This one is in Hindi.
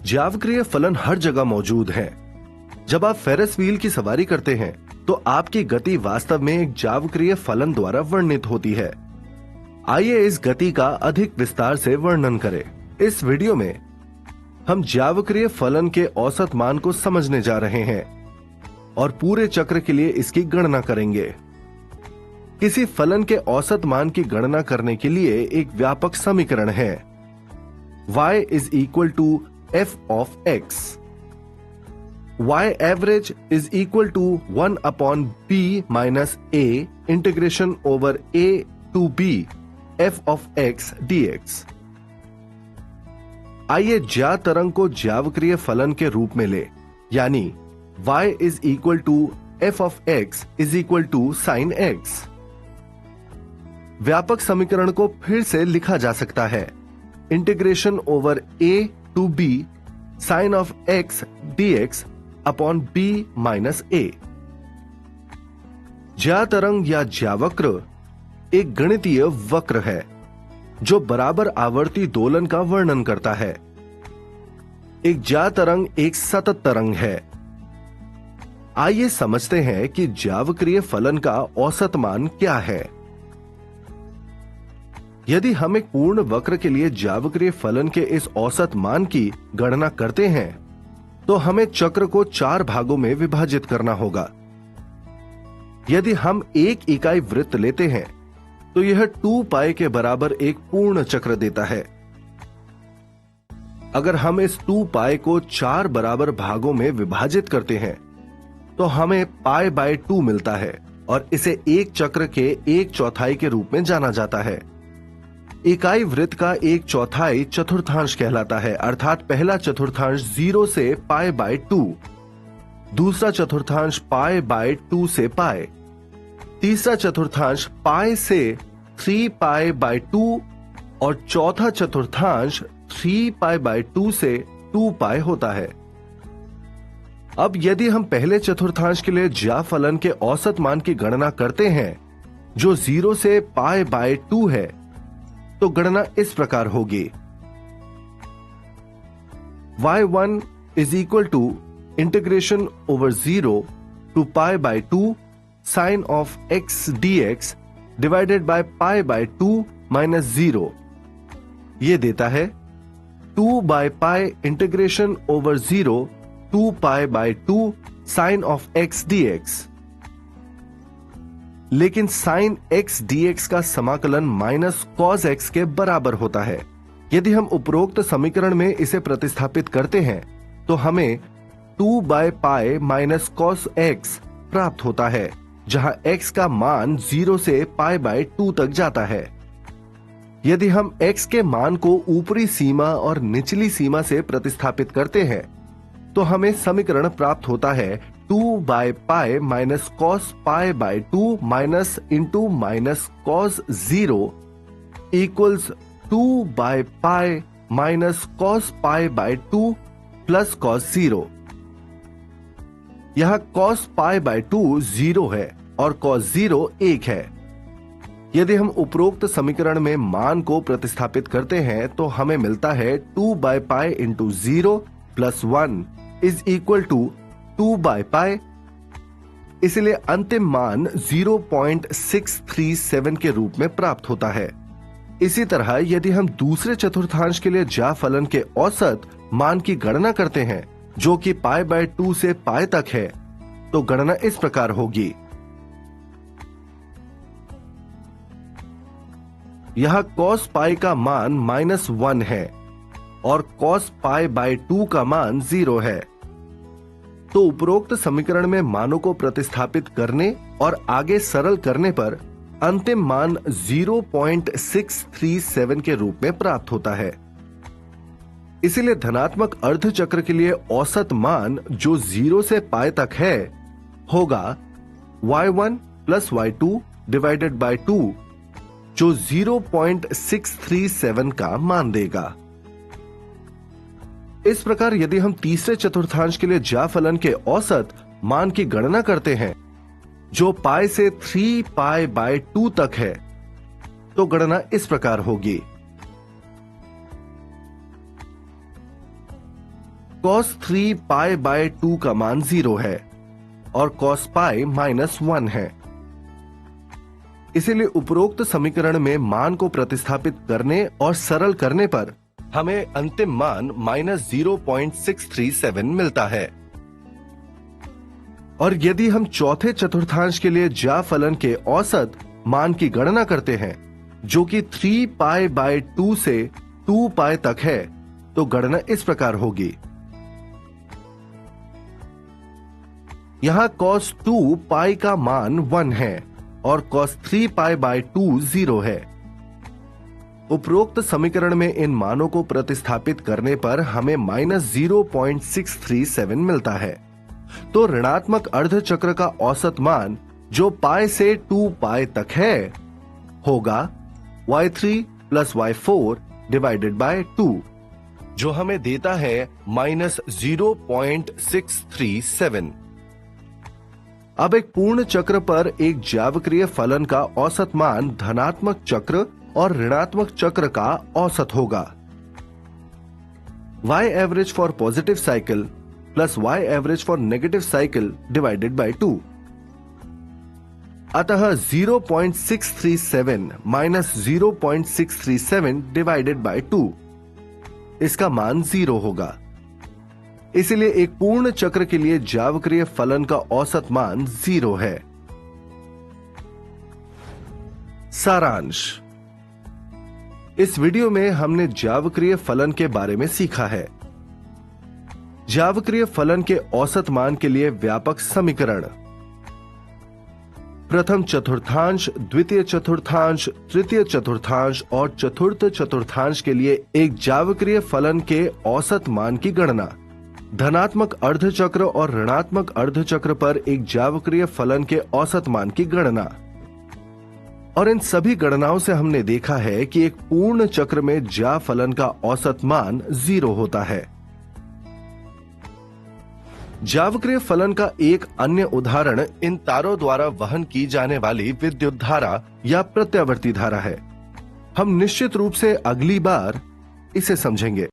ज्यावक्रिय फलन हर जगह मौजूद हैं। जब आप फेरस व्हील की सवारी करते हैं तो आपकी गति वास्तव में एक ज्यावक्रिय फलन द्वारा वर्णित होती है। आइए इस गति का अधिक विस्तार से वर्णन करें। इस वीडियो में हम ज्यावक्रिय फलन के औसत मान को समझने जा रहे हैं और पूरे चक्र के लिए इसकी गणना करेंगे। किसी फलन के औसत मान की गणना करने के लिए एक व्यापक समीकरण है y is equal to f of x. y average is equal to 1 upon b minus a integration over a to b f of x dx. आइए ज्या तरंग को ज्यावक्रिय फलन के रूप में ले, यानी y is equal to f of x is equal to sin x. व्यापक समीकरण को फिर से लिखा जा सकता है integration over a to b sine of x dx upon b minus a। ज्या तरंग या ज्यावक्र एक गणितीय वक्र है जो बराबर आवर्ती दोलन का वर्णन करता है। एक ज्या तरंग एक सतत तरंग है। आइए समझते हैं कि ज्यावक्रिय फलन का औसत मान क्या है। यदि हम एक पूर्ण वक्र के लिए ज्यावक्रिय फलन के इस औसत मान की गणना करते हैं तो हमें चक्र को 4 भागों में विभाजित करना होगा। यदि हम एक इकाई वृत्त लेते हैं तो यह 2 पाई के बराबर एक पूर्ण चक्र देता है। अगर हम इस 2 पाई को 4 बराबर भागों में विभाजित करते हैं तो हमें पाई बाय 2 मिलता है और इसे एक चक्र के 1/4 के रूप में जाना जाता है। इकाई वृत्त का 1/4 चतुर्थांश कहलाता है, अर्थात पहला चतुर्थांश 0 से पाई बाय 2, दूसरा चतुर्थांश पाई बाय 2 से पाई, तीसरा चतुर्थांश पाई से 3 पाई बाय 2 और चौथा चतुर्थांश 3 पाई बाय 2 से 2 पाई होता है। अब यदि हम पहले चतुर्थांश के लिए ज्या फलन के औसत मान की गणना करते हैं जो 0 से पाई बाय 2 है तो गणना इस प्रकार होगी y1 is equal to integration over 0 to pi by 2 sin of x dx divided by pi by 2 minus 0। ये देता है 2 by pi integration over 0 2 pi by 2 sin of x dx। लेकिन sin x dx का समाकलन माइनस cos x के बराबर होता है। यदि हम उपरोक्त समीकरण में इसे प्रतिस्थापित करते हैं तो हमें 2 by pi minus cos x प्राप्त होता है, जहां x का मान 0 से पाई बाय 2 तक जाता है। यदि हम x के मान को ऊपरी सीमा और निचली सीमा से प्रतिस्थापित करते हैं तो हमें समीकरण प्राप्त होता है 2 by pi minus cos pi by 2 minus into minus cos 0 equals 2 by pi minus cos pi by 2 plus cos 0। यहां कॉस पाई बाय 2 0 है और कॉस 0 1 है। यदि हम उपरोक्त समीकरण में मान को प्रतिस्थापित करते हैं तो हमें मिलता है 2 by pi into 0 plus 1 is equal to 2 by pi. इसलिए अंतिम मान 0.637 के रूप में प्राप्त होता है। इसी तरह यदि हम दूसरे चतुर्थांश के लिए ज्या फलन के औसत मान की गणना करते हैं जो कि पाई बाय 2 से पाई तक है तो गणना इस प्रकार होगी। यहां cos पाई का मान -1 है और cos पाई बाय 2 का मान 0 है। तो उपरोक्त समीकरण में मानों को प्रतिस्थापित करने और आगे सरल करने पर अंतिम मान 0.637 के रूप में प्राप्त होता है। इसलिए धनात्मक अर्धचक्र के लिए औसत मान जो 0 से पाई तक है होगा y1 plus y2 divided by 2 जो 0.637 का मान देगा। इस प्रकार यदि हम तीसरे चतुर्थांश के लिए ज्या फलन के औसत मान की गणना करते हैं जो पाई से 3 पाई बाय 2 तक है तो गणना इस प्रकार होगी cos 3 पाई बाय 2 का मान 0 है और cos पाई -1 है। इसीलिए उपरोक्त समीकरण में मान को प्रतिस्थापित करने और सरल करने पर हमें अंतिम मान -0.637 मिलता है। और यदि हम चौथे चतुर्थांश के लिए ज्या फलन के औसत मान की गणना करते हैं, जो कि 3 पाई बाय 2 से 2 पाई तक है, तो गणना इस प्रकार होगी। यहां cos 2 पाई का मान 1 है और cos 3 पाई बाय 2 0 है। उपरोक्त समीकरण में इन मानों को प्रतिस्थापित करने पर हमें -0.637 मिलता है। तो ऋणात्मक अर्धचक्र का औसत मान जो पाई से 2 पाई तक है होगा y3 + y4 डिवाइडेड बाय 2, जो हमें देता है -0.637। अब एक पूर्ण चक्र पर एक ज्यावक्रिय फलन का औसत मान धनात्मक चक्र और ऋणात्मक चक्र का औसत होगा। y average for positive cycle plus y average for negative cycle divided by 2। अतः 0.637 माइनस 0.637 डिवाइडेड बाय 2, इसका मान 0 होगा। इसलिए एक पूर्ण चक्र के लिए ज्यावक्रिय फलन का औसत मान 0 है। सारांश। इस वीडियो में हमने ज्यावक्रिय फलन के बारे में सीखा है। ज्यावक्रिय फलन के औसत मान के लिए व्यापक समीकरण, प्रथम चतुर्थांश, द्वितीय चतुर्थांश, तृतीय चतुर्थांश और चतुर्थ चतुर्थांश के लिए एक ज्यावक्रिय फलन के औसत मान की गणना, धनात्मक अर्धचक्र और ऋणात्मक अर्धचक्र पर एक ज्यावक्रिय फलन के औसत मान की गणना। और इन सभी गणनाओं से हमने देखा है कि एक पूर्ण चक्र में ज्या फलन का औसत मान 0 होता है। ज्यावक्रिय फलन का एक अन्य उदाहरण इन तारों द्वारा वहन की जाने वाली विद्युत धारा या प्रत्यावर्ती धारा है। हम निश्चित रूप से अगली बार इसे समझेंगे।